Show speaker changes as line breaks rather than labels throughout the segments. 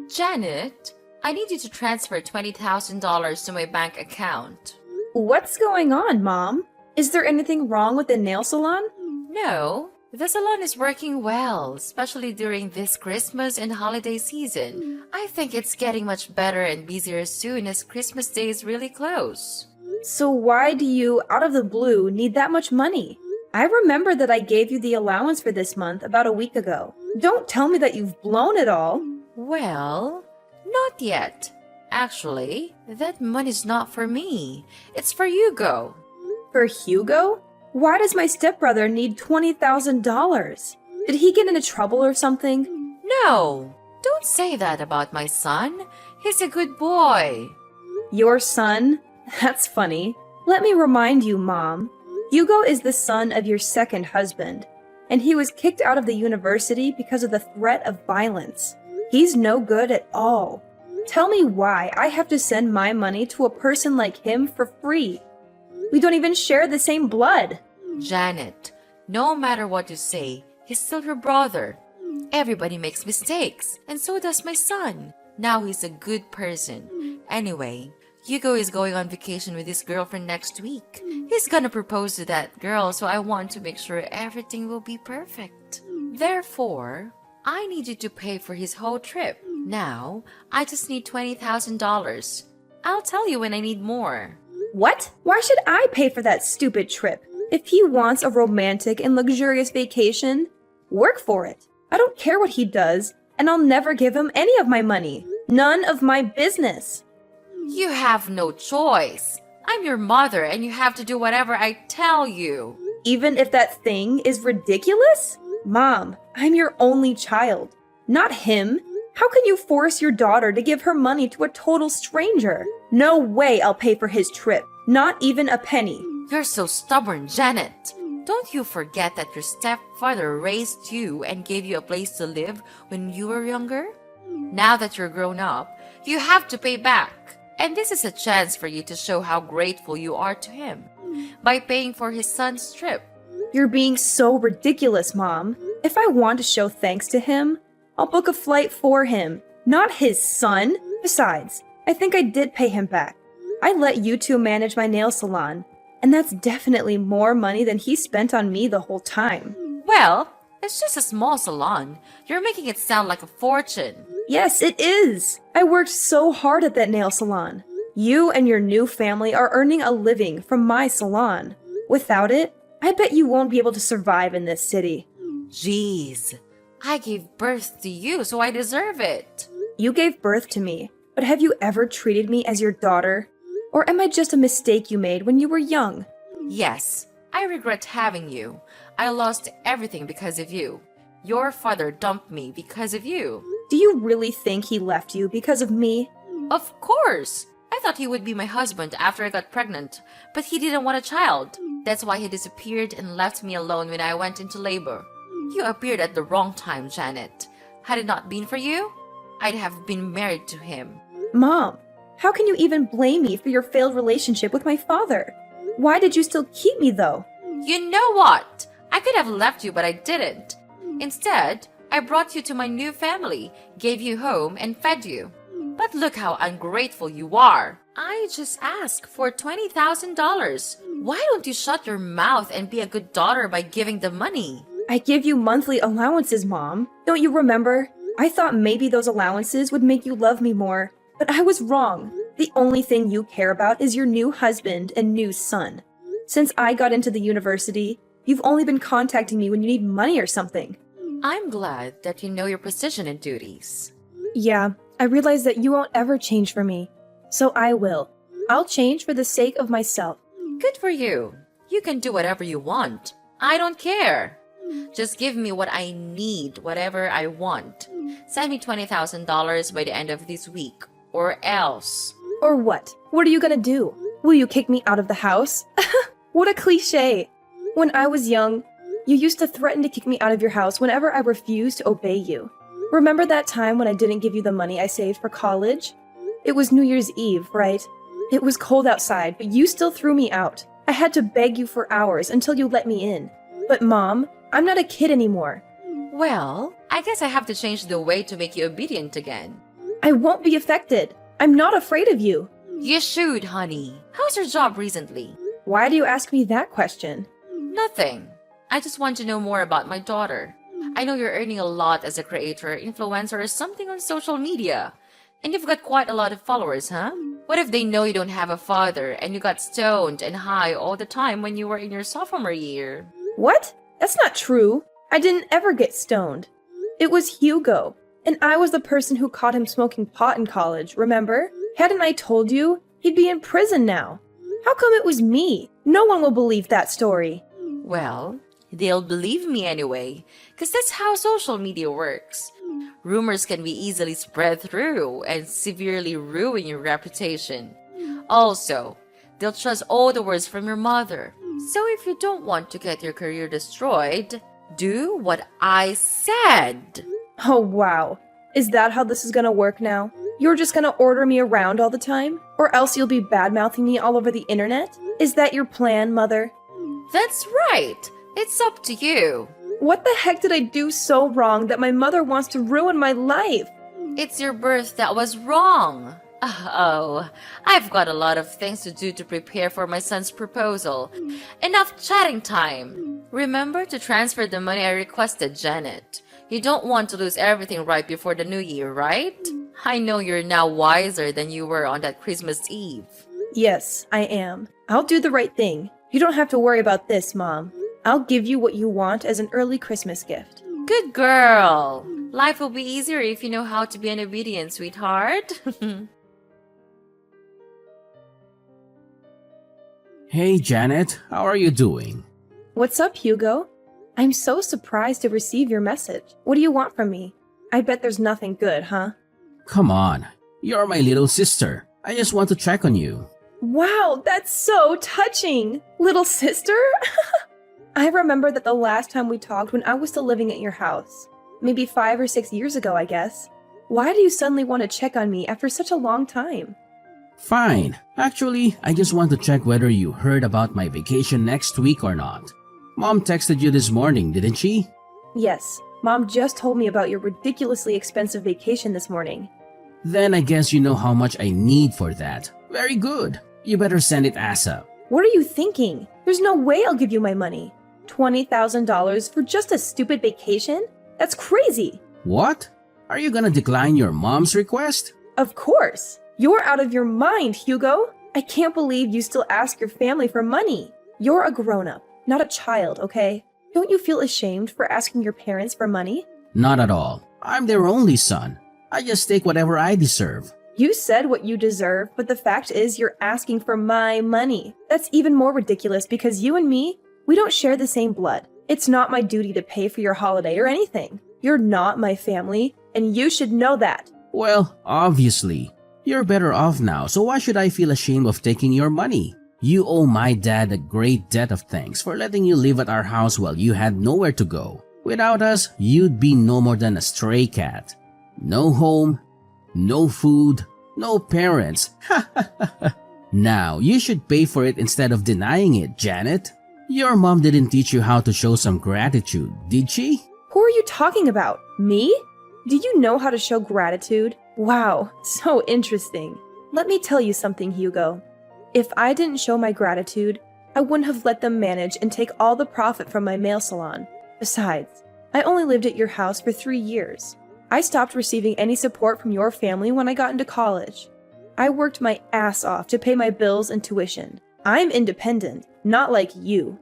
Janet, I need you to transfer $20,000 to my bank account.
What's going on, Mom? Is there anything wrong with the nail salon?
No, the salon is working well, especially during this Christmas and holiday season. I think it's getting much better and busier soon as Christmas Day is really close.
So why do you, out of the blue, need that much money? I remember that I gave you the allowance for this month about a week ago. Don't tell me that you've blown it all.
Well, not yet. Actually, that money's not for me. It's for Hugo.
For Hugo? Why does my stepbrother need $20,000? Did he get into trouble or something?
No, don't say that about my son. He's a good boy.
Your son? That's funny. Let me remind you, Mom. Hugo is the son of your second husband, and he was kicked out of the university because of the threat of violence. He's no good at all. Tell me why I have to send my money to a person like him for free. We don't even share the same blood.
Janet, no matter what you say, he's still your brother. Everybody makes mistakes, and so does my son. Now he's a good person. Anyway, Hugo is going on vacation with his girlfriend next week. He's gonna propose to that girl, so I want to make sure everything will be perfect. Therefore, I need you to pay for his whole trip. Now, I just need $20,000. I'll tell you when I need more.
What? Why should I pay for that stupid trip? If he wants a romantic and luxurious vacation, work for it. I don't care what he does, and I'll never give him any of my money. None of my business.
You have no choice. I'm your mother, and you have to do whatever I tell you.
Even if that thing is ridiculous? Mom, I'm your only child, not him. How can you force your daughter to give her money to a total stranger? No way I'll pay for his trip. Not even a penny.
You're so stubborn, Janet. Don't you forget that your stepfather raised you and gave you a place to live when you were younger? Now that you're grown up, you have to pay back. And this is a chance for you to show how grateful you are to him by paying for his son's trip.
You're being so ridiculous, Mom. If I want to show thanks to him, I'll book a flight for him, not his son. Besides, I think I did pay him back. I let you two manage my nail salon, and that's definitely more money than he spent on me the whole time.
Well, it's just a small salon. You're making it sound like a fortune.
Yes, it is. I worked so hard at that nail salon. You and your new family are earning a living from my salon. Without it, I bet you won't be able to survive in this city.
Jeez, I gave birth to you, so I deserve it.
You gave birth to me, but have you ever treated me as your daughter? Or am I just a mistake you made when you were young?
Yes, I regret having you. I lost everything because of you. Your father dumped me because of you.
Do you really think he left you because of me?
Of course. I thought he would be my husband after I got pregnant, but he didn't want a child. That's why he disappeared and left me alone when I went into labor. You appeared at the wrong time, Janet. Had it not been for you, I'd have been married to him.
Mom, how can you even blame me for your failed relationship with my father? Why did you still keep me, though?
You know what? I could have left you, but I didn't. Instead, I brought you to my new family, gave you home, and fed you. But look how ungrateful you are. I just asked for $20,000. Why don't you shut your mouth and be a good daughter by giving the money?
I give you monthly allowances, Mom. Don't you remember? I thought maybe those allowances would make you love me more, but I was wrong. The only thing you care about is your new husband and new son. Since I got into the university, you've only been contacting me when you need money or something.
I'm glad that you know your position and duties.
Yeah, I realize that you won't ever change for me. So I will. I'll change for the sake of myself.
Good for you. You can do whatever you want. I don't care. Just give me what I need, whatever I want. Send me $20,000 by the end of this week, or else.
Or what? What are you gonna do? Will you kick me out of the house? What a cliche. When I was young, you used to threaten to kick me out of your house whenever I refused to obey you. Remember that time when I didn't give you the money I saved for college? It was New Year's Eve, right? It was cold outside, but you still threw me out. I had to beg you for hours until you let me in. But Mom, I'm not a kid anymore.
Well, I guess I have to change the way to make you obedient again.
I won't be affected. I'm not afraid of you.
You should, honey. How's your job recently?
Why do you ask me that question?
Nothing. I just want to know more about my daughter. I know you're earning a lot as a creator, influencer, or something on social media. And you've got quite a lot of followers, huh? What if they know you don't have a father and you got stoned and high all the time when you were in your sophomore year?
What? That's not true. I didn't ever get stoned. It was Hugo, and I was the person who caught him smoking pot in college, remember? Hadn't I told you? He'd be in prison now. How come it was me? No one will believe that story.
Well, they'll believe me anyway, because that's how social media works. Rumors can be easily spread through and severely ruin your reputation. Also, they'll trust all the words from your mother. So if you don't want to get your career destroyed, do what I said.
Oh, wow. Is that how this is gonna work now? You're just gonna order me around all the time? Or else you'll be bad-mouthing me all over the internet? Is that your plan, Mother?
That's right. It's up to you.
What the heck did I do so wrong that my mother wants to ruin my life?
It's your birth that was wrong. Oh, I've got a lot of things to do to prepare for my son's proposal. Enough chatting time. Remember to transfer the money I requested, Janet. You don't want to lose everything right before the new year, right? I know you're now wiser than you were on that Christmas Eve.
Yes, I am. I'll do the right thing. You don't have to worry about this, Mom. I'll give you what you want as an early Christmas gift.
Good girl. Life will be easier if you know how to be an obedient sweetheart.
Hey Janet, how are you doing?
What's up, Hugo? I'm so surprised to receive your message. What do you want from me? I bet there's nothing good, huh?
Come on, you're my little sister. I just want to check on you.
Wow, that's so touching! Little sister? I remember that the last time we talked when I was still living at your house. Maybe 5 or 6 years ago, I guess. Why do you suddenly want to check on me after such a long time?
Fine. Actually, I just want to check whether you heard about my vacation next week or not. Mom texted you this morning, didn't she?
Yes, Mom just told me about your ridiculously expensive vacation this morning.
Then I guess you know how much I need for that. Very good. You better send it ASAP.
What are you thinking? There's no way I'll give you my money. $20,000 for just a stupid vacation? That's crazy.
What? Are you gonna decline your mom's request?
Of course. You're out of your mind, Hugo. I can't believe you still ask your family for money. You're a grown-up, not a child, okay? Don't you feel ashamed for asking your parents for money?
Not at all. I'm their only son. I just take whatever I deserve.
You said what you deserve, but the fact is you're asking for my money. That's even more ridiculous because you and me, we don't share the same blood. It's not my duty to pay for your holiday or anything. You're not my family, and you should know that.
Well, obviously. You're better off now, so why should I feel ashamed of taking your money? You owe my dad a great debt of thanks for letting you live at our house while you had nowhere to go. Without us, you'd be no more than a stray cat. No home, no food, no parents. Now, you should pay for it instead of denying it, Janet. Your mom didn't teach you how to show some gratitude, did she?
Who are you talking about? Me? Do you know how to show gratitude? Wow, so interesting. Let me tell you something, Hugo. If I didn't show my gratitude, I wouldn't have let them manage and take all the profit from my nail salon. Besides, I only lived at your house for 3 years. I stopped receiving any support from your family when I got into college. I worked my ass off to pay my bills and tuition. I'm independent, not like you.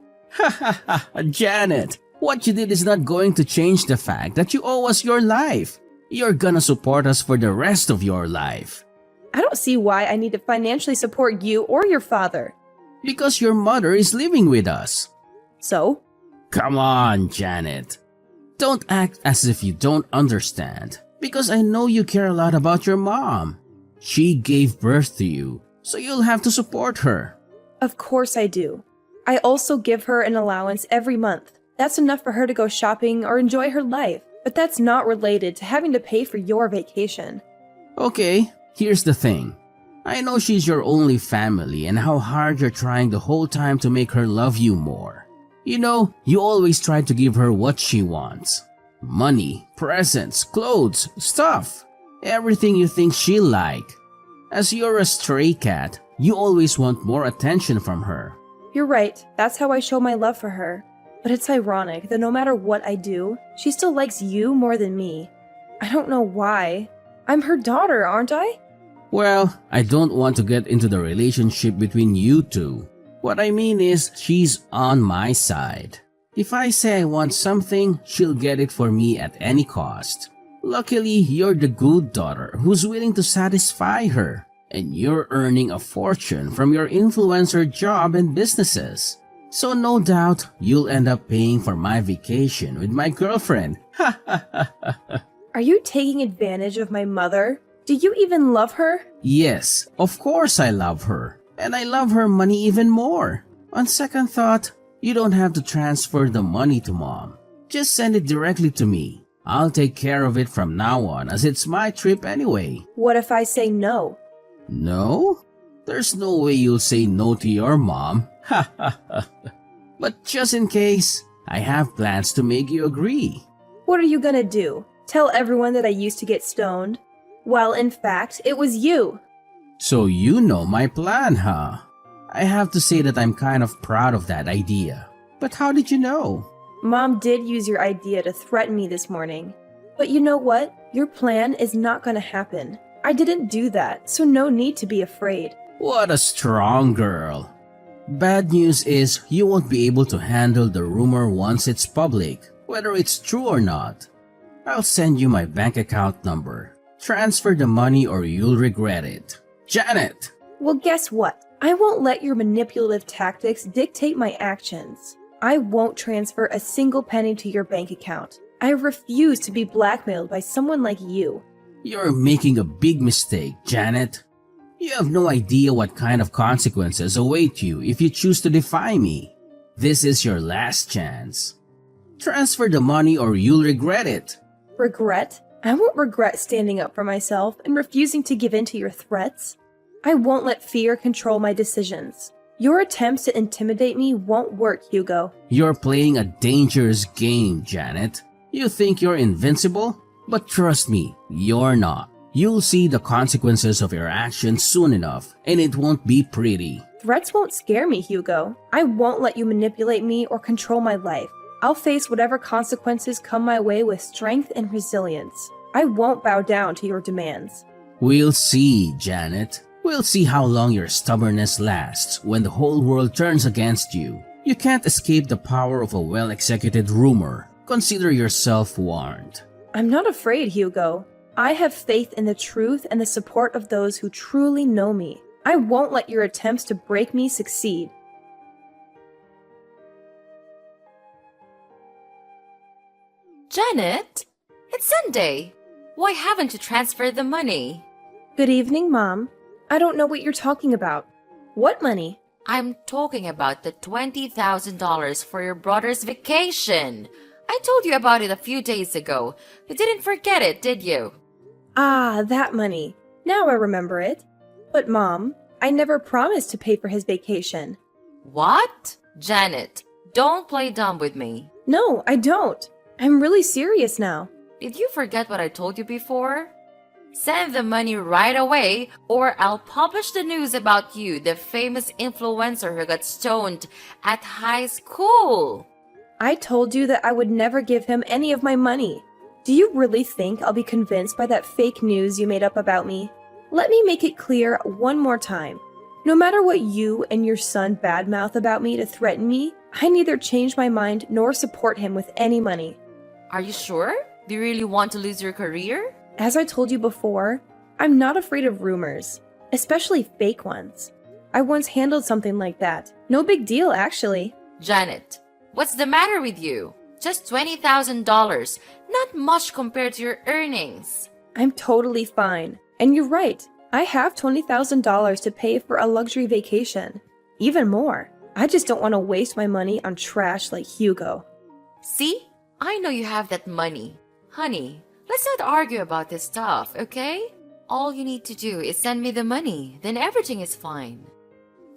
Janet, what you did is not going to change the fact that you owe us your life. You're gonna support us for the rest of your life.
I don't see why I need to financially support you or your father.
Because your mother is living with us.
So?
Come on, Janet. Don't act as if you don't understand. Because I know you care a lot about your mom. She gave birth to you, so you'll have to support her.
Of course I do. I also give her an allowance every month. That's enough for her to go shopping or enjoy her life. But that's not related to having to pay for your vacation.
Okay, here's the thing. I know she's your only family and how hard you're trying the whole time to make her love you more. You know, you always try to give her what she wants. Money, presents, clothes, stuff. Everything you think she'll like. As you're a stray cat, you always want more attention from her.
You're right, that's how I show my love for her. But it's ironic that no matter what I do, she still likes you more than me. I don't know why. I'm her daughter, aren't I?
Well, I don't want to get into the relationship between you two. What I mean is, she's on my side. If I say I want something, she'll get it for me at any cost. Luckily, you're the good daughter who's willing to satisfy her, and you're earning a fortune from your influencer job and businesses. So no doubt, you'll end up paying for my vacation with my girlfriend. Ha ha ha ha.
Are you taking advantage of my mother? Do you even love her?
Yes, of course I love her. And I love her money even more. On second thought, you don't have to transfer the money to mom. Just send it directly to me. I'll take care of it from now on as it's my trip anyway.
What if I say no?
No? There's no way you'll say no to your mom. Ha ha ha. But just in case, I have plans to make you agree.
What are you gonna do? Tell everyone that I used to get stoned? Well, in fact, it was you.
So you know my plan, huh? I have to say that I'm kind of proud of that idea. But how did you know?
Mom did use your idea to threaten me this morning. But you know what? Your plan is not gonna happen. I didn't do that, so no need to be afraid.
What a strong girl. Bad news is you won't be able to handle the rumor once it's public, whether it's true or not. I'll send you my bank account number. Transfer the money or you'll regret it. Janet!
Well, guess what? I won't let your manipulative tactics dictate my actions. I won't transfer a single penny to your bank account. I refuse to be blackmailed by someone like you.
You're making a big mistake, Janet. You have no idea what kind of consequences await you if you choose to defy me. This is your last chance. Transfer the money or you'll regret it.
Regret? I won't regret standing up for myself and refusing to give in to your threats. I won't let fear control my decisions. Your attempts to intimidate me won't work, Hugo.
You're playing a dangerous game, Janet. You think you're invincible? But trust me, you're not. You'll see the consequences of your actions soon enough, and it won't be pretty.
Threats won't scare me, Hugo. I won't let you manipulate me or control my life. I'll face whatever consequences come my way with strength and resilience. I won't bow down to your demands.
We'll see, Janet. We'll see how long your stubbornness lasts when the whole world turns against you. You can't escape the power of a well-executed rumor. Consider yourself warned.
I'm not afraid, Hugo. I have faith in the truth and the support of those who truly know me. I won't let your attempts to break me succeed.
Janet, it's Sunday. Why haven't you transferred the money?
Good evening, Mom. I don't know what you're talking about. What money?
I'm talking about the $20,000 for your brother's vacation. I told you about it a few days ago. You didn't forget it, did you?
Ah, that money. Now I remember it. But Mom, I never promised to pay for his vacation.
What? Janet, don't play dumb with me.
No, I don't. I'm really serious now.
Did you forget what I told you before? Send the money right away or I'll publish the news about you, the famous influencer who got stoned at high school.
I told you that I would never give him any of my money. Do you really think I'll be convinced by that fake news you made up about me? Let me make it clear one more time. No matter what you and your son badmouth about me to threaten me, I neither change my mind nor support him with any money.
Are you sure? Do you really want to lose your career?
As I told you before, I'm not afraid of rumors, especially fake ones. I once handled something like that. No big deal, actually.
Janet, what's the matter with you? Just $20,000, not much compared to your earnings.
I'm totally fine. And you're right, I have $20,000 to pay for a luxury vacation. Even more. I just don't want to waste my money on trash like Hugo.
See? I know you have that money. Honey, let's not argue about this stuff, okay? All you need to do is send me the money, then everything is fine.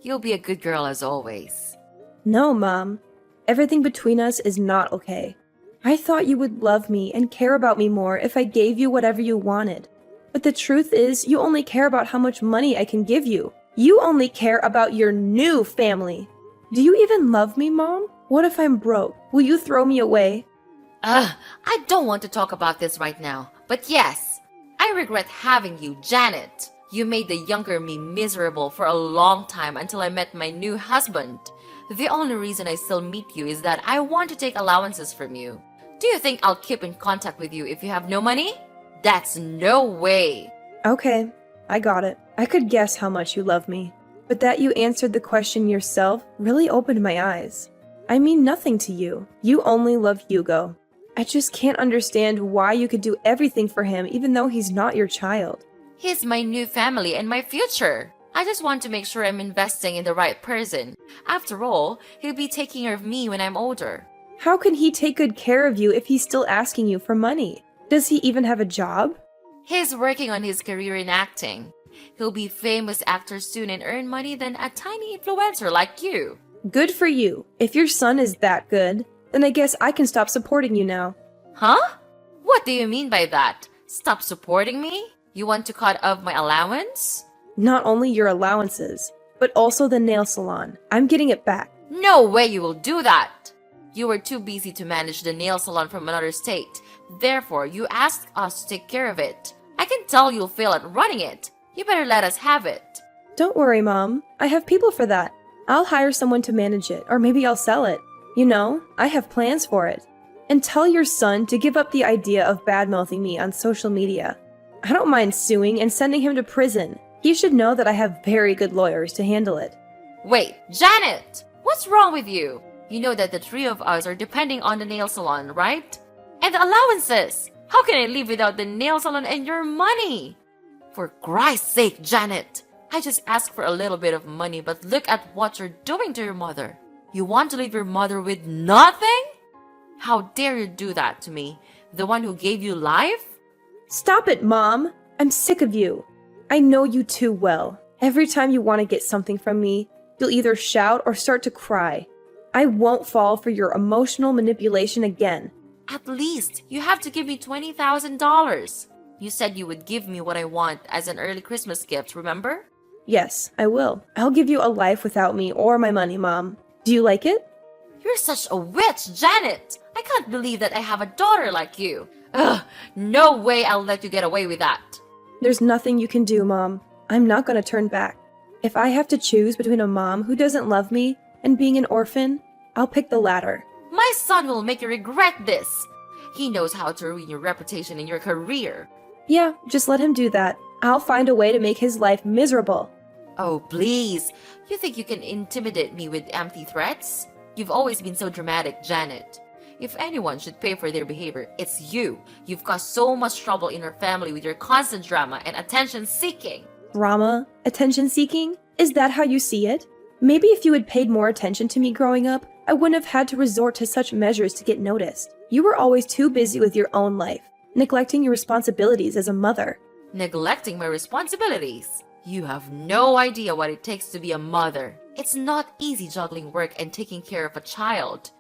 You'll be a good girl as always.
No, Mom. Everything between us is not okay. I thought you would love me and care about me more if I gave you whatever you wanted. But the truth is, you only care about how much money I can give you. You only care about your new family. Do you even love me, Mom? What if I'm broke? Will you throw me away?
I don't want to talk about this right now. But yes, I regret having you, Janet. You made the younger me miserable for a long time until I met my new husband. The only reason I still meet you is that I want to take allowances from you. Do you think I'll keep in contact with you if you have no money? That's no way.
Okay, I got it. I could guess how much you love me. But that you answered the question yourself really opened my eyes. I mean nothing to you. You only love Hugo. I just can't understand why you could do everything for him even though he's not your child.
He's my new family and my future. I just want to make sure I'm investing in the right person. After all, he'll be taking care of me when I'm older.
How can he take good care of you if he's still asking you for money? Does he even have a job?
He's working on his career in acting. He'll be famous actor soon and earn money than a tiny influencer like you.
Good for you. If your son is that good, then I guess I can stop supporting you now.
Huh? What do you mean by that? Stop supporting me? You want to cut off my allowance?
Not only your allowances, but also the nail salon. I'm getting it back.
No way you will do that! You were too busy to manage the nail salon from another state. Therefore, you asked us to take care of it. I can tell you'll fail at running it. You better let us have it.
Don't worry, Mom. I have people for that. I'll hire someone to manage it, or maybe I'll sell it. You know, I have plans for it. And tell your son to give up the idea of bad-mouthing me on social media. I don't mind suing and sending him to prison. He should know that I have very good lawyers to handle it.
Wait, Janet! What's wrong with you? You know that the three of us are depending on the nail salon, right? And the allowances! How can I live without the nail salon and your money? For Christ's sake, Janet! I just asked for a little bit of money, but look at what you're doing to your mother. You want to leave your mother with nothing? How dare you do that to me, the one who gave you life?
Stop it, Mom! I'm sick of you. I know you too well. Every time you want to get something from me, you'll either shout or start to cry. I won't fall for your emotional manipulation again.
At least, you have to give me $20,000. You said you would give me what I want as an early Christmas gift, remember?
Yes, I will. I'll give you a life without me or my money, Mom. Do you like it?
You're such a witch, Janet! I can't believe that I have a daughter like you. Ugh, no way I'll let you get away with that.
There's nothing you can do, Mom. I'm not going to turn back. If I have to choose between a mom who doesn't love me and being an orphan, I'll pick the latter.
My son will make you regret this. He knows how to ruin your reputation and your career.
Yeah, just let him do that. I'll find a way to make his life miserable.
Oh, please. You think you can intimidate me with empty threats? You've always been so dramatic, Janet. If anyone should pay for their behavior, it's you. You've caused so much trouble in our family with your constant drama and attention-seeking.
Drama? Attention-seeking? Is that how you see it? Maybe if you had paid more attention to me growing up, I wouldn't have had to resort to such measures to get noticed. You were always too busy with your own life, neglecting your responsibilities as a mother.
Neglecting my responsibilities? You have no idea what it takes to be a mother. It's not easy juggling work and taking care of a child.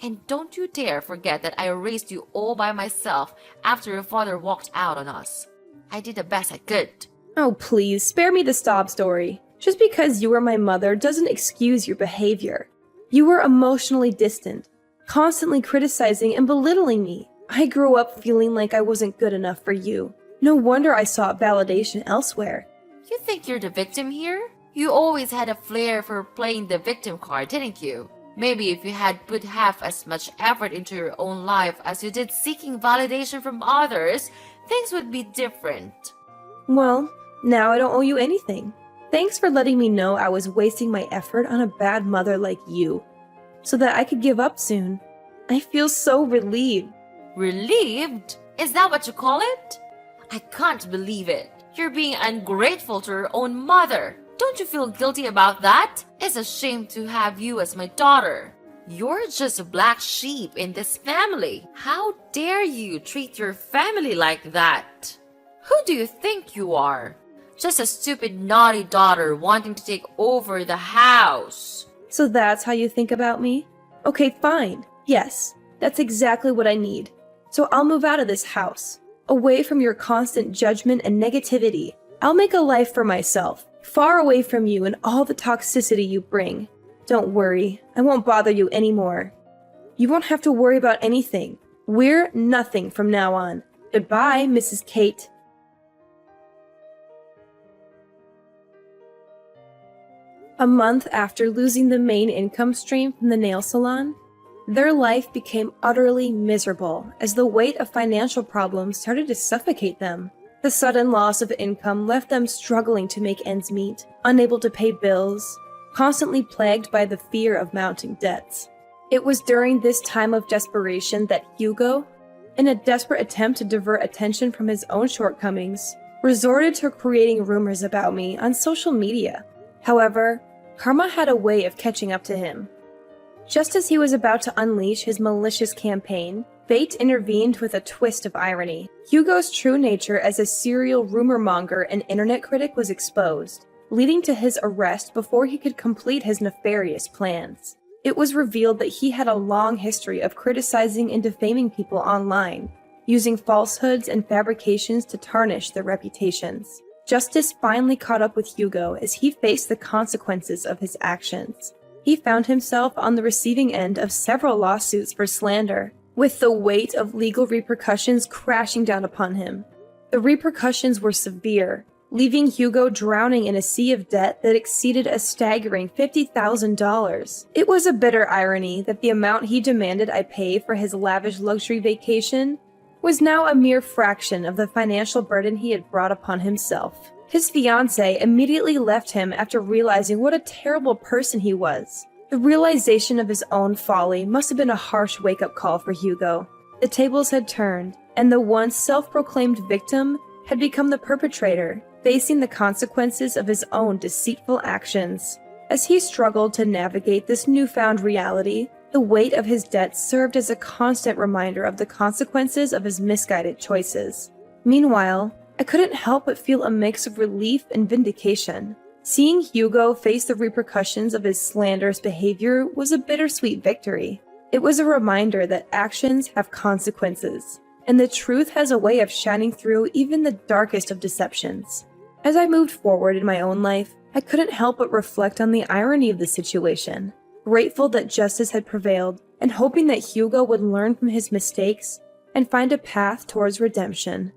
And don't you dare forget that I raised you all by myself after your father walked out on us. I did the best I could.
Oh, please, spare me the sob story. Just because you were my mother doesn't excuse your behavior. You were emotionally distant, constantly criticizing and belittling me. I grew up feeling like I wasn't good enough for you. No wonder I sought validation elsewhere.
You think you're the victim here? You always had a flair for playing the victim card, didn't you? Maybe if you had put half as much effort into your own life as you did seeking validation from others, things would be different.
Well, now I don't owe you anything. Thanks for letting me know I was wasting my effort on a bad mother like you, so that I could give up soon. I feel so relieved.
Relieved? Is that what you call it? I can't believe it. You're being ungrateful to your own mother. Don't you feel guilty about that? It's a shame to have you as my daughter. You're just a black sheep in this family. How dare you treat your family like that? Who do you think you are? Just a stupid, naughty daughter wanting to take over the house.
So that's how you think about me? Okay, fine. Yes, that's exactly what I need. So I'll move out of this house. away from your constant judgment and negativity. I'll make a life for myself, far away from you and all the toxicity you bring. Don't worry, I won't bother you anymore. You won't have to worry about anything. We're nothing from now on. Goodbye, Mrs. Kate. A month after losing the main income stream from the nail salon, their life became utterly miserable as the weight of financial problems started to suffocate them. The sudden loss of income left them struggling to make ends meet, unable to pay bills, constantly plagued by the fear of mounting debts. It was during this time of desperation that Hugo, in a desperate attempt to divert attention from his own shortcomings, resorted to creating rumors about me on social media. However, karma had a way of catching up to him. Just as he was about to unleash his malicious campaign, fate intervened with a twist of irony. Hugo's true nature as a serial rumor monger and internet critic was exposed, leading to his arrest before he could complete his nefarious plans. It was revealed that he had a long history of criticizing and defaming people online, using falsehoods and fabrications to tarnish their reputations. Justice finally caught up with Hugo as he faced the consequences of his actions. He found himself on the receiving end of several lawsuits for slander, with the weight of legal repercussions crashing down upon him. The repercussions were severe, leaving Hugo drowning in a sea of debt that exceeded a staggering $50,000. It was a bitter irony that the amount he demanded I pay for his lavish luxury vacation was now a mere fraction of the financial burden he had brought upon himself. His fiancée immediately left him after realizing what a terrible person he was. The realization of his own folly must have been a harsh wake-up call for Hugo. The tables had turned, and the once self-proclaimed victim had become the perpetrator, facing the consequences of his own deceitful actions. As he struggled to navigate this newfound reality, the weight of his debts served as a constant reminder of the consequences of his misguided choices. Meanwhile, I couldn't help but feel a mix of relief and vindication. Seeing Hugo face the repercussions of his slanderous behavior was a bittersweet victory. It was a reminder that actions have consequences, and the truth has a way of shining through even the darkest of deceptions. As I moved forward in my own life, I couldn't help but reflect on the irony of the situation, grateful that justice had prevailed, and hoping that Hugo would learn from his mistakes and find a path towards redemption.